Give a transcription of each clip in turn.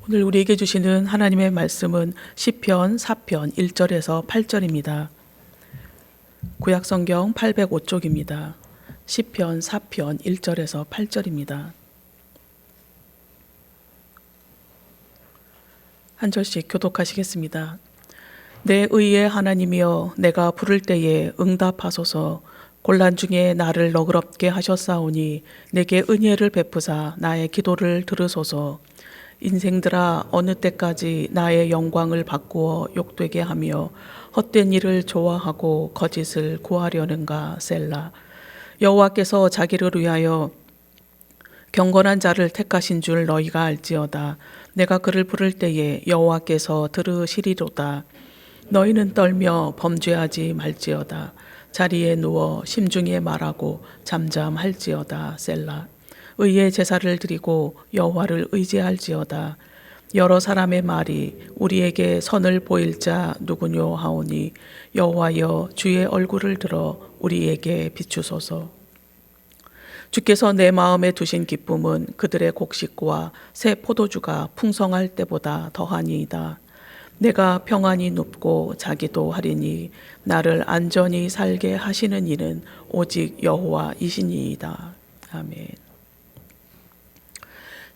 오늘 우리에게 주시는 하나님의 말씀은 시편 4편 1절에서 8절입니다. 구약성경 805쪽입니다. 시편 4편 1절에서 8절입니다. 한 절씩 교독하시겠습니다. 내 의의 하나님이여, 내가 부를 때에 응답하소서. 곤란 중에 나를 너그럽게 하셨사오니 내게 은혜를 베푸사 나의 기도를 들으소서. 인생들아, 어느 때까지 나의 영광을 바꾸어 욕되게 하며 헛된 일을 좋아하고 거짓을 구하려는가. 셀라. 여호와께서 자기를 위하여 경건한 자를 택하신 줄 너희가 알지어다. 내가 그를 부를 때에 여호와께서 들으시리로다. 너희는 떨며 범죄하지 말지어다. 자리에 누워 심중에 말하고 잠잠할지어다. 셀라. 의의 제사를 드리고 여호와를 의지할지어다. 여러 사람의 말이 우리에게 선을 보일 자 누구뇨 하오니 여호와여, 주의 얼굴을 들어 우리에게 비추소서. 주께서 내 마음에 두신 기쁨은 그들의 곡식과 새 포도주가 풍성할 때보다 더하니이다. 내가 평안히 눕고 자기도 하리니 나를 안전히 살게 하시는 이는 오직 여호와이시니이다. 아멘.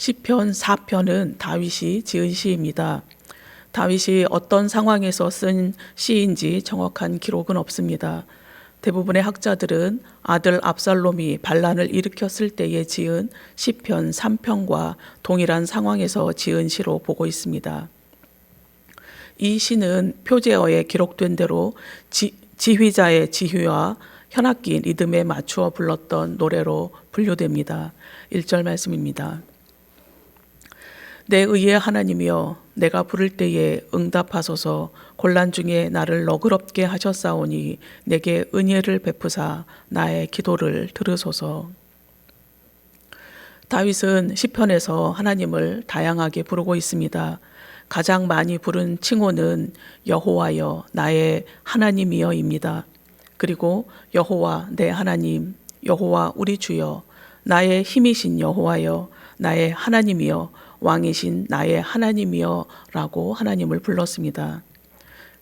시편 4편은 다윗이 지은 시입니다. 다윗이 어떤 상황에서 쓴 시인지 정확한 기록은 없습니다. 대부분의 학자들은 아들 압살롬이 반란을 일으켰을 때에 지은 시편 3편과 동일한 상황에서 지은 시로 보고 있습니다. 이 시는 표제어에 기록된 대로 지휘자의 지휘와 현악기 리듬에 맞추어 불렀던 노래로 분류됩니다. 1절 말씀입니다. 내 의의 하나님이여, 내가 부를 때에 응답하소서. 곤란 중에 나를 너그럽게 하셨사오니 내게 은혜를 베푸사 나의 기도를 들으소서. 다윗은 시편에서 하나님을 다양하게 부르고 있습니다. 가장 많이 부른 칭호는 여호와여, 나의 하나님이여입니다. 그리고 여호와 내 하나님, 여호와 우리 주여, 나의 힘이신 여호와여, 나의 하나님이여, 왕이신 나의 하나님이여 라고 하나님을 불렀습니다.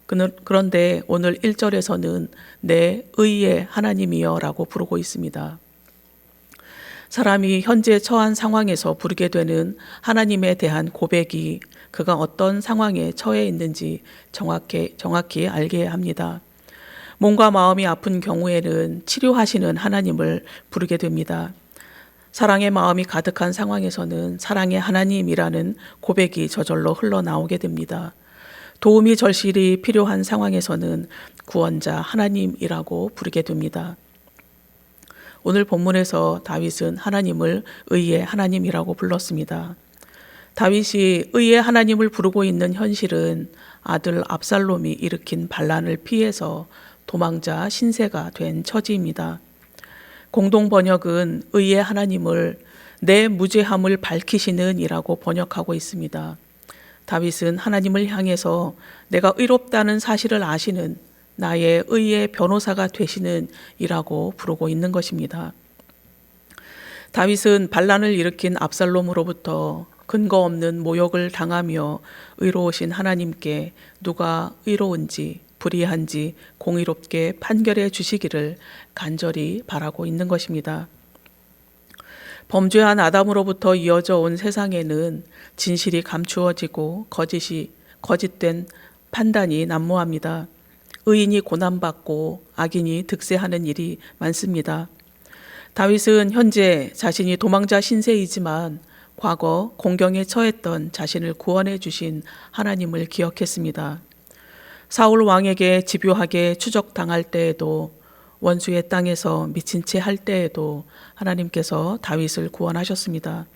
그런데 오늘 1절에서는 내 의의 하나님이여 라고 부르고 있습니다. 사람이 현재 처한 상황에서 부르게 되는 하나님에 대한 고백이 그가 어떤 상황에 처해 있는지 정확히 알게 합니다. 몸과 마음이 아픈 경우에는 치료하시는 하나님을 부르게 됩니다. 사랑의 마음이 가득한 상황에서는 사랑의 하나님이라는 고백이 저절로 흘러나오게 됩니다. 도움이 절실히 필요한 상황에서는 구원자 하나님이라고 부르게 됩니다. 오늘 본문에서 다윗은 하나님을 의의 하나님이라고 불렀습니다. 다윗이 의의 하나님을 부르고 있는 현실은 아들 압살롬이 일으킨 반란을 피해서 도망자 신세가 된 처지입니다. 공동 번역은 의의 하나님을 내 무죄함을 밝히시는 이라고 번역하고 있습니다. 다윗은 하나님을 향해서 내가 의롭다는 사실을 아시는 나의 의의 변호사가 되시는 이라고 부르고 있는 것입니다. 다윗은 반란을 일으킨 압살롬으로부터 근거 없는 모욕을 당하며 의로우신 하나님께 누가 의로운지 불의한지 공의롭게 판결해 주시기를 간절히 바라고 있는 것입니다. 범죄한 아담으로부터 이어져 온 세상에는 진실이 감추어지고 거짓된 판단이 난무합니다. 의인이 고난받고 악인이 득세하는 일이 많습니다. 다윗은 현재 자신이 도망자 신세이지만 과거 공경에 처했던 자신을 구원해 주신 하나님을 기억했습니다. 사울 왕에게 집요하게 추적당할 때에도, 원수의 땅에서 미친 채 할 때에도 하나님께서 다윗을 구원하셨습니다.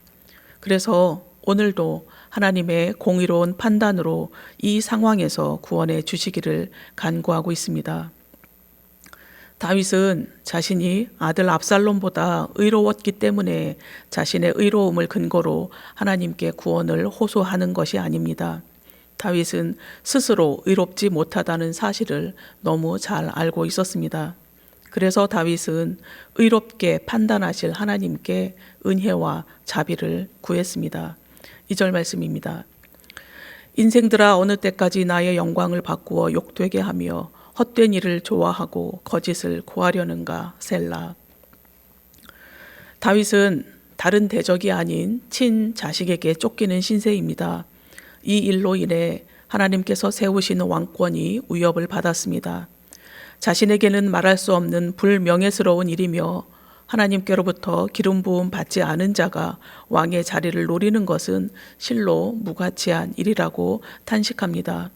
그래서 오늘도 하나님의 공의로운 판단으로 이 상황에서 구원해 주시기를 간구하고 있습니다. 다윗은 자신이 아들 압살롬보다 의로웠기 때문에 자신의 의로움을 근거로 하나님께 구원을 호소하는 것이 아닙니다. 다윗은 스스로 의롭지 못하다는 사실을 너무 잘 알고 있었습니다. 그래서 다윗은 의롭게 판단하실 하나님께 은혜와 자비를 구했습니다. 2절 말씀입니다. 인생들아 어느 때까지 나의 영광을 바꾸어 욕되게 하며 헛된 일을 좋아하고 거짓을 구하려는가. 셀라. 다윗은 다른 대적이 아닌 친자식에게 쫓기는 신세입니다. 이 일로 인해 하나님께서 세우신 왕권이 위협을 받았습니다. 자신에게는 말할 수 없는 불명예스러운 일이며 하나님께로부터 기름 부음 받지 않은 자가 왕의 자리를 노리는 것은 실로 무가치한 일이라고 탄식합니다.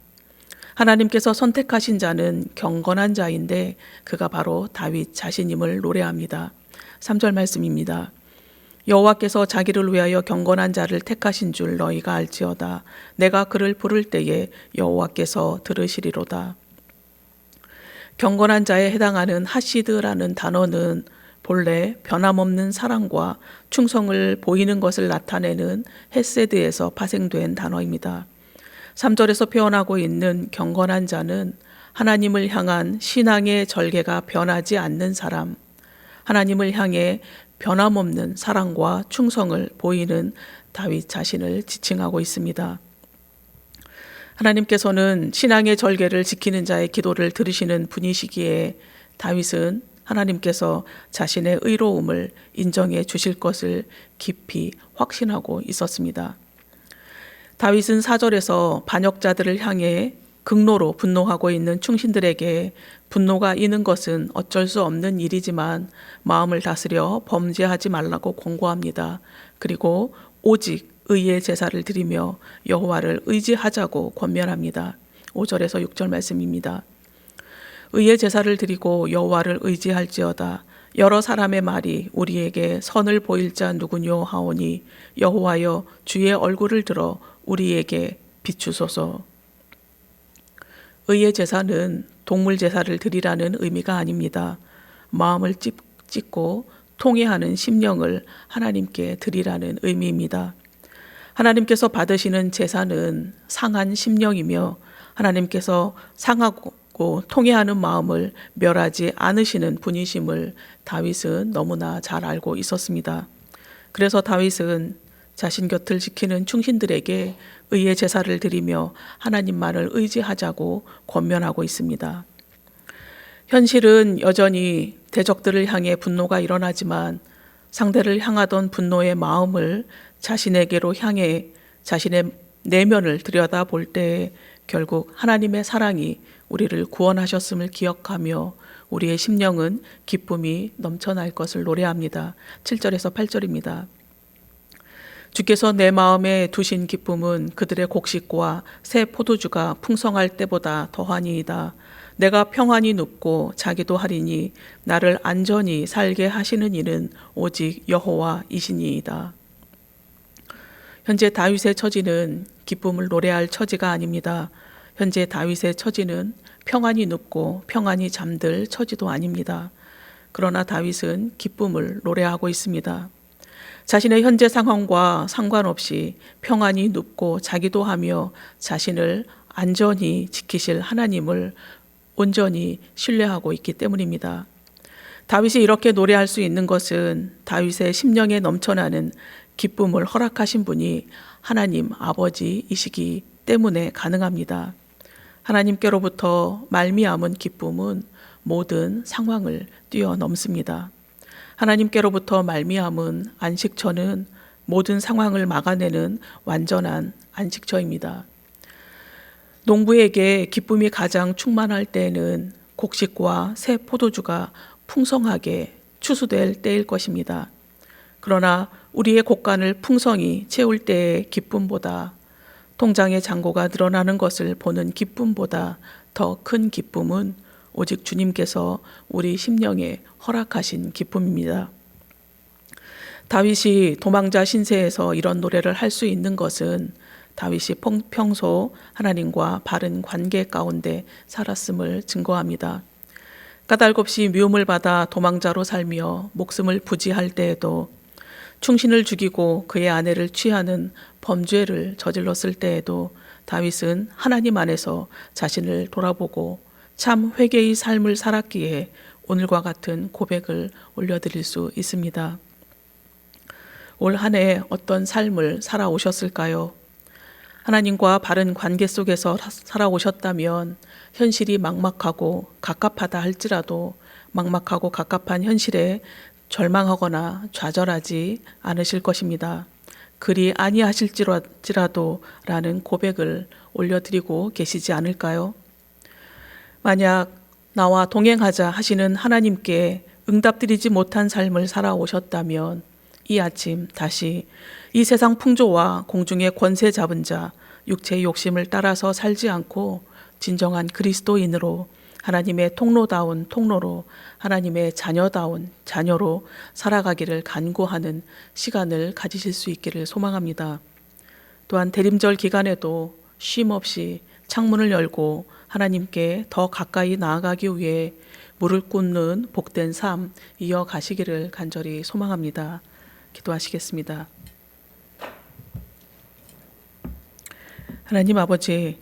하나님께서 선택하신 자는 경건한 자인데 그가 바로 다윗 자신임을 노래합니다. 3절 말씀입니다. 여호와께서 자기를 위하여 경건한 자를 택하신 줄 너희가 알지어다. 내가 그를 부를 때에 여호와께서 들으시리로다. 경건한 자에 해당하는 하시드라는 단어는 본래 변함없는 사랑과 충성을 보이는 것을 나타내는 헤세드에서 파생된 단어입니다. 3절에서 표현하고 있는 경건한 자는 하나님을 향한 신앙의 절개가 변하지 않는 사람, 하나님을 향해 변함없는 사랑과 충성을 보이는 다윗 자신을 지칭하고 있습니다. 하나님께서는 신앙의 절개를 지키는 자의 기도를 들으시는 분이시기에 다윗은 하나님께서 자신의 의로움을 인정해 주실 것을 깊이 확신하고 있었습니다. 다윗은 4절에서 반역자들을 향해 극노로 분노하고 있는 충신들에게 분노가 이는 것은 어쩔 수 없는 일이지만 마음을 다스려 범죄하지 말라고 권고합니다. 그리고 오직 의의 제사를 드리며 여호와를 의지하자고 권면합니다. 5절에서 6절 말씀입니다. 의의 제사를 드리고 여호와를 의지할지어다. 여러 사람의 말이 우리에게 선을 보일 자 누구뇨 하오니 여호와여 주의 얼굴을 들어 우리에게 비추소서. 의의 제사는 동물 제사를 드리라는 의미가 아닙니다. 마음을 찢고 통회하는 심령을 하나님께 드리라는 의미입니다. 하나님께서 받으시는 제사는 상한 심령이며 하나님께서 상하고 통회하는 마음을 멸하지 않으시는 분이심을 다윗은 너무나 잘 알고 있었습니다. 그래서 다윗은 자신 곁을 지키는 충신들에게 의의 제사를 드리며 하나님만을 의지하자고 권면하고 있습니다. 현실은 여전히 대적들을 향해 분노가 일어나지만 상대를 향하던 분노의 마음을 자신에게로 향해 자신의 내면을 들여다볼 때 결국 하나님의 사랑이 우리를 구원하셨음을 기억하며 우리의 심령은 기쁨이 넘쳐날 것을 노래합니다. 7절에서 8절입니다. 주께서 내 마음에 두신 기쁨은 그들의 곡식과 새 포도주가 풍성할 때보다 더하니이다. 내가 평안히 눕고 자기도 하리니 나를 안전히 살게 하시는 이는 오직 여호와이시니이다. 현재 다윗의 처지는 기쁨을 노래할 처지가 아닙니다. 현재 다윗의 처지는 평안히 눕고 평안히 잠들 처지도 아닙니다. 그러나 다윗은 기쁨을 노래하고 있습니다. 자신의 현재 상황과 상관없이 평안히 눕고 자기도 하며 자신을 안전히 지키실 하나님을 온전히 신뢰하고 있기 때문입니다. 다윗이 이렇게 노래할 수 있는 것은 다윗의 심령에 넘쳐나는 기쁨을 허락하신 분이 하나님 아버지이시기 때문에 가능합니다. 하나님께로부터 말미암은 기쁨은 모든 상황을 뛰어넘습니다. 하나님께로부터 말미암은 안식처는 모든 상황을 막아내는 완전한 안식처입니다. 농부에게 기쁨이 가장 충만할 때에는 곡식과 새 포도주가 풍성하게 추수될 때일 것입니다. 그러나 우리의 곡간을 풍성히 채울 때의 기쁨보다 통장의 잔고가 늘어나는 것을 보는 기쁨보다 더 큰 기쁨은 오직 주님께서 우리 심령에 허락하신 기쁨입니다. 다윗이 도망자 신세에서 이런 노래를 할 수 있는 것은 다윗이 평소 하나님과 바른 관계 가운데 살았음을 증거합니다. 까닭없이 미움을 받아 도망자로 살며 목숨을 부지할 때에도 충신을 죽이고 그의 아내를 취하는 범죄를 저질렀을 때에도 다윗은 하나님 안에서 자신을 돌아보고 참 회개의 삶을 살았기에 오늘과 같은 고백을 올려드릴 수 있습니다. 올 한 해 어떤 삶을 살아오셨을까요? 하나님과 바른 관계 속에서 살아오셨다면 현실이 막막하고 갑갑하다 할지라도 막막하고 갑갑한 현실에 절망하거나 좌절하지 않으실 것입니다. 그리 아니하실지라도 라는 고백을 올려드리고 계시지 않을까요? 만약 나와 동행하자 하시는 하나님께 응답드리지 못한 삶을 살아오셨다면 이 아침 다시 이 세상 풍조와 공중의 권세 잡은 자, 육체의 욕심을 따라서 살지 않고 진정한 그리스도인으로 하나님의 통로다운 통로로 하나님의 자녀다운 자녀로 살아가기를 간구하는 시간을 가지실 수 있기를 소망합니다. 또한 대림절 기간에도 쉼 없이 창문을 열고 하나님께 더 가까이 나아가기 위해 물을 꽂는 복된 삶 이어가시기를 간절히 소망합니다. 기도하시겠습니다. 하나님 아버지,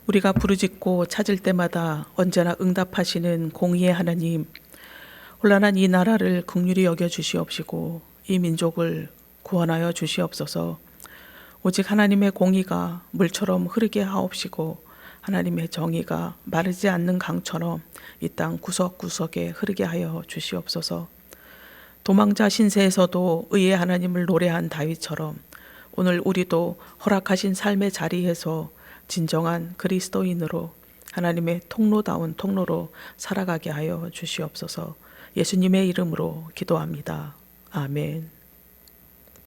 우리가 부르짖고 찾을 때마다 언제나 응답하시는 공의의 하나님, 혼란한 이 나라를 긍휼히 여겨 주시옵시고 이 민족을 구원하여 주시옵소서. 오직 하나님의 공의가 물처럼 흐르게 하옵시고 하나님의 정의가 마르지 않는 강처럼 이 땅 구석구석에 흐르게 하여 주시옵소서. 도망자 신세에서도 의의 하나님을 노래한 다윗처럼 오늘 우리도 허락하신 삶의 자리에서 진정한 그리스도인으로 하나님의 통로다운 통로로 살아가게 하여 주시옵소서. 예수님의 이름으로 기도합니다. 아멘.